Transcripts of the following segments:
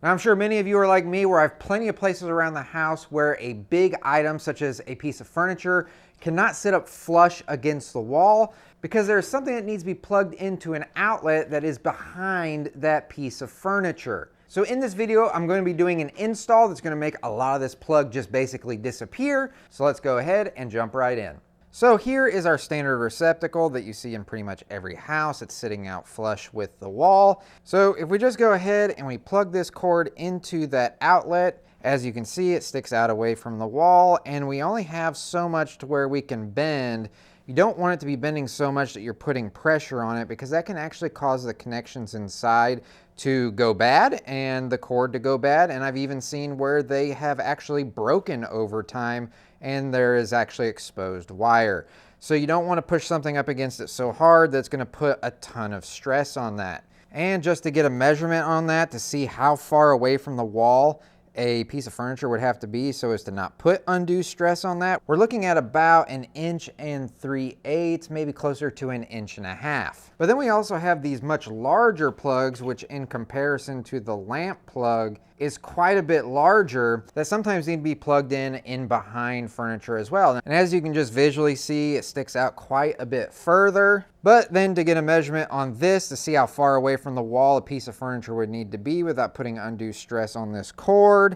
Now, I'm sure many of you are like me where I have plenty of places around the house where a big item such as a piece of furniture cannot sit up flush against the wall because there's something that needs to be plugged into an outlet that is behind that piece of furniture. So in this video, I'm going to be doing an install that's going to make a lot of this plug just basically disappear. So let's go ahead and jump right in. So here is our standard receptacle that you see in pretty much every house. It's sitting out flush with the wall. So if we just go ahead and we plug this cord into that outlet, as you can see, it sticks out away from the wall, and we only have so much to where we can bend. You don't want it to be bending so much that you're putting pressure on it, because that can actually cause the connections inside to go bad and the cord to go bad. And I've even seen where they have actually broken over time and there is actually exposed wire. So you don't want to push something up against it so hard that's going to put a ton of stress on that. And just to get a measurement on that to see how far away from the wall a piece of furniture would have to be so as to not put undue stress on that, we're looking at about 1 3/8 inches, maybe closer to 1.5 inches. But then we also have these much larger plugs, which in comparison to the lamp plug is quite a bit larger, that sometimes need to be plugged in behind furniture as well. And as you can just visually see, it sticks out quite a bit further. But then to get a measurement on this to see how far away from the wall a piece of furniture would need to be without putting undue stress on this cord,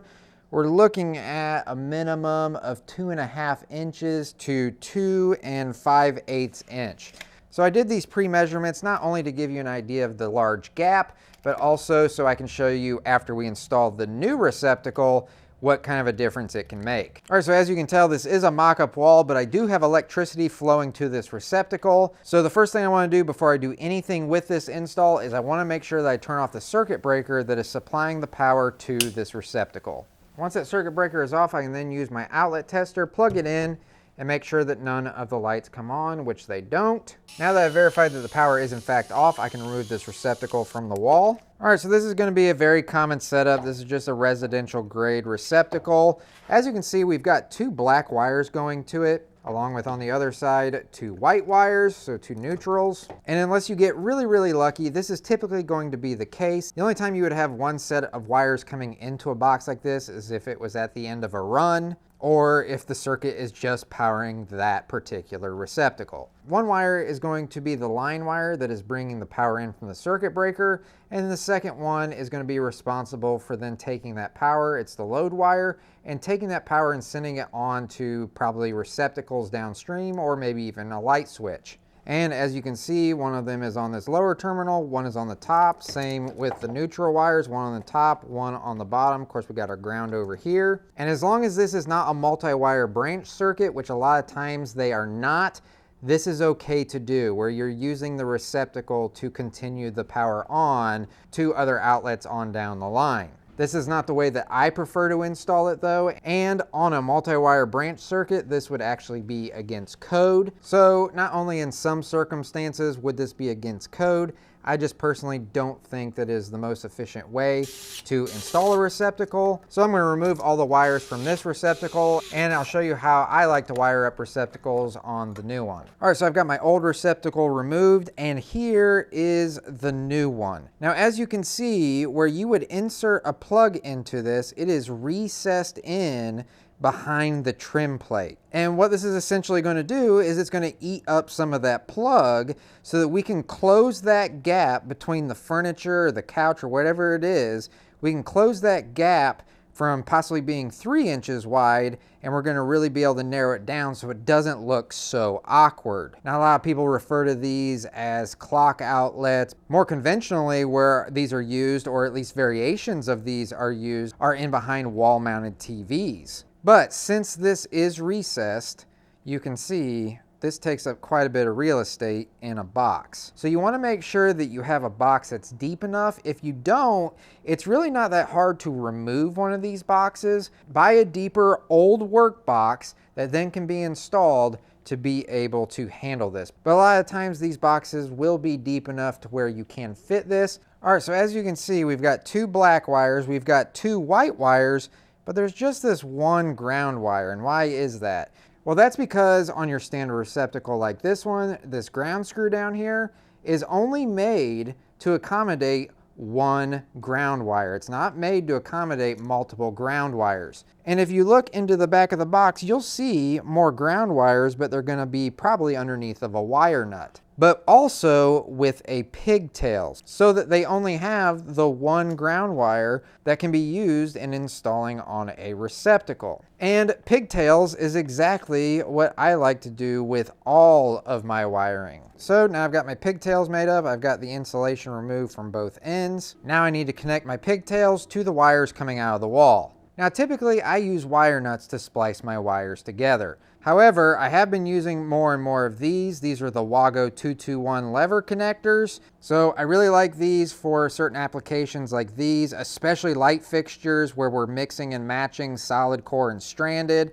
we're looking at a minimum of 2.5 inches to 2 5/8 inches. So I did these pre-measurements not only to give you an idea of the large gap, but also so I can show you after we install the new receptacle what kind of a difference it can make. All right, so as you can tell, this is a mock-up wall, but I do have electricity flowing to this receptacle. So the first thing I want to do before I do anything with this install is I want to make sure that I turn off the circuit breaker that is supplying the power to this receptacle. Once that circuit breaker is off, I can then use my outlet tester, plug it in, and make sure that none of the lights come on, which they don't. Now that I've verified that the power is in fact off, I can remove this receptacle from the wall. All right, so this is going to be a very common setup. This is just a residential grade receptacle. As you can see, we've got 2 black wires going to it, along with on the other side 2 white wires, so 2 neutrals. And unless you get really, really lucky, this is typically going to be the case. The only time you would have one set of wires coming into a box like this is if it was at the end of a run, or if the circuit is just powering that particular receptacle. One wire is going to be the line wire that is bringing the power in from the circuit breaker, and the second one is going to be responsible for then taking that power. It's the load wire, and taking that power and sending it on to probably receptacles downstream, or maybe even a light switch. And as you can see, one of them is on this lower terminal, one is on the top. Same with the neutral wires, one on the top, one on the bottom. Of course, we got our ground over here. And as long as this is not a multi-wire branch circuit, which a lot of times they are not, this is okay to do, where you're using the receptacle to continue the power on to other outlets on down the line. This is not the way that I prefer to install it though, and on a multi-wire branch circuit, this would actually be against code. So not only in some circumstances would this be against code, I just personally don't think that is the most efficient way to install a receptacle. So I'm going to remove all the wires from this receptacle, and I'll show you how I like to wire up receptacles on the new one. All right, so I've got my old receptacle removed, and here is the new one. Now, as you can see, where you would insert a plug into this, it is recessed in behind the trim plate. And what this is essentially going to do is it's going to eat up some of that plug so that we can close that gap between the furniture or the couch or whatever it is. We can close that gap from possibly being 3 inches wide, and we're going to really be able to narrow it down so it doesn't look so awkward. Now, a lot of people refer to these as clock outlets. More conventionally, where these are used, or at least variations of these are used, are in behind wall-mounted TVs. But since this is recessed, you can see this takes up quite a bit of real estate in a box. So you want to make sure that you have a box that's deep enough. If you don't, it's really not that hard to remove one of these boxes. Buy a deeper old work box that then can be installed to be able to handle this. But a lot of times these boxes will be deep enough to where you can fit this. All right, so as you can see, we've got 2 black wires, we've got 2 white wires, but there's just this one ground wire. And why is that? Well, that's because on your standard receptacle like this one, this ground screw down here is only made to accommodate one ground wire. It's not made to accommodate multiple ground wires. And if you look into the back of the box, you'll see more ground wires, but they're going to be probably underneath of a wire nut. But also with a pigtail, so that they only have the one ground wire that can be used in installing on a receptacle. And pigtails is exactly what I like to do with all of my wiring. So now I've got my pigtails made up, I've got the insulation removed from both ends. Now I need to connect my pigtails to the wires coming out of the wall. Now typically I use wire nuts to splice my wires together. However, I have been using more and more of these. These are the Wago 221 lever connectors. So I really like these for certain applications like these, especially light fixtures where we're mixing and matching solid core and stranded.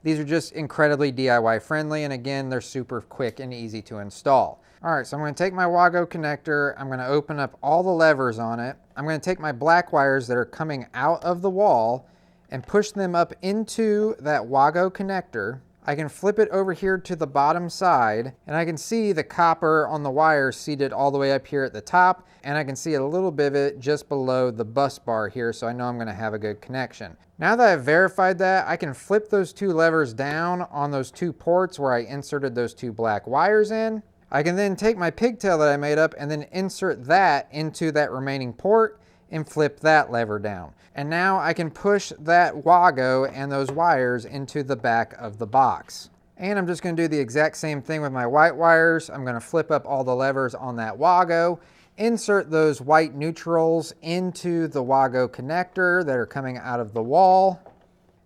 These are just incredibly DIY friendly, and again, they're super quick and easy to install. All right, so I'm going to take my Wago connector, I'm going to open up all the levers on it. I'm going to take my black wires that are coming out of the wall and push them up into that Wago connector. I can flip it over here to the bottom side, and I can see the copper on the wire seated all the way up here at the top, and I can see a little bit of it just below the bus bar here, so I know I'm going to have a good connection. Now that I've verified that, I can flip those two levers down on those two ports where I inserted those two black wires in. I can then take my pigtail that I made up and then insert that into that remaining port and flip that lever down. And now I can push that Wago and those wires into the back of the box. And I'm just going to do the exact same thing with my white wires. I'm going to flip up all the levers on that Wago, insert those white neutrals into the Wago connector that are coming out of the wall,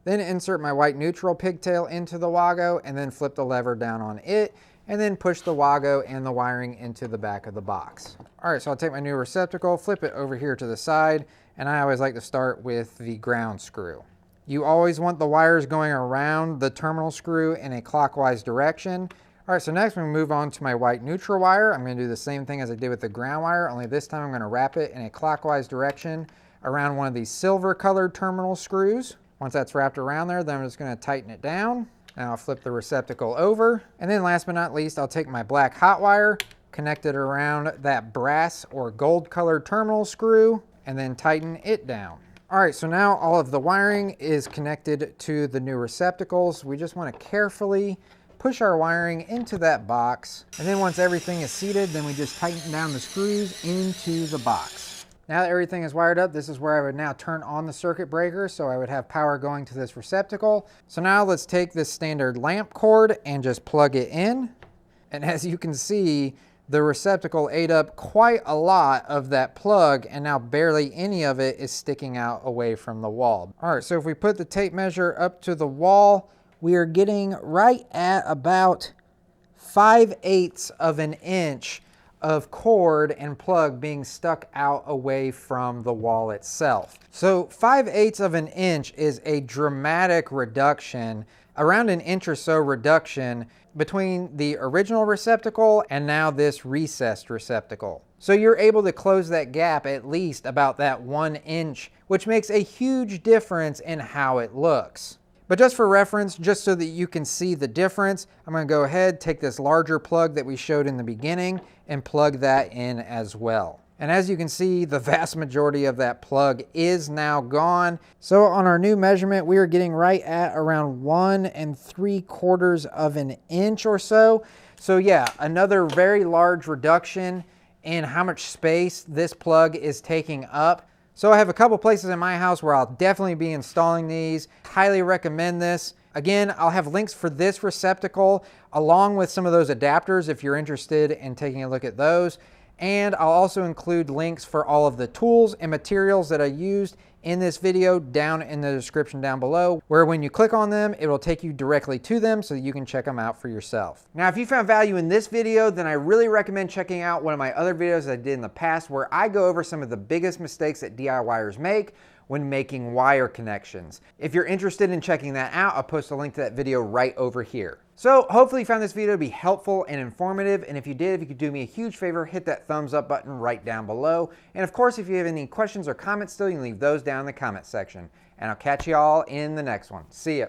then insert my white neutral pigtail into the Wago and then flip the lever down on it, and then push the Wago and the wiring into the back of the box. All right, so I'll take my new receptacle, flip it over here to the side, and I always like to start with the ground screw. You always want the wires going around the terminal screw in a clockwise direction. All right, so next we move on to my white neutral wire. I'm going to do the same thing as I did with the ground wire, only this time I'm going to wrap it in a clockwise direction around one of these silver colored terminal screws. Once that's wrapped around there, then I'm just going to tighten it down. Now I'll flip the receptacle over. And then last but not least, I'll take my black hot wire, connect it around that brass or gold colored terminal screw, and then tighten it down. All right, so now all of the wiring is connected to the new receptacles. We just want to carefully push our wiring into that box. And then once everything is seated, then we just tighten down the screws into the box. Now that everything is wired up, this is where I would now turn on the circuit breaker, so I would have power going to this receptacle. So now let's take this standard lamp cord and just plug it in. And as you can see, the receptacle ate up quite a lot of that plug, and now barely any of it is sticking out away from the wall. All right, so if we put the tape measure up to the wall, we are getting right at about 5/8 of an inch of cord and plug being stuck out away from the wall itself. So 5/8 of an inch is a dramatic reduction, around an inch or so reduction between the original receptacle and now this recessed receptacle. So you're able to close that gap at least about that 1 inch, which makes a huge difference in how it looks. But just for reference, just so that you can see the difference, I'm going to go ahead, take this larger plug that we showed in the beginning and plug that in as well. And as you can see, the vast majority of that plug is now gone. So on our new measurement, we are getting right at around 1 3/4 of an inch or so. So yeah, another very large reduction in how much space this plug is taking up. So I have a couple places in my house where I'll definitely be installing these. Highly recommend this. Again, I'll have links for this receptacle along with some of those adapters if you're interested in taking a look at those. And I'll also include links for all of the tools and materials that I used in this video down in the description down below, where when you click on them, it will take you directly to them so that you can check them out for yourself. Now, if you found value in this video, then I really recommend checking out one of my other videos that I did in the past where I go over some of the biggest mistakes that DIYers make when making wire connections. If you're interested in checking that out, I'll post a link to that video right over here. So hopefully you found this video to be helpful and informative, and if you did, if you could do me a huge favor, hit that thumbs up button right down below. And of course, if you have any questions or comments still, you can leave those down in the comment section. And I'll catch you all in the next one. See ya.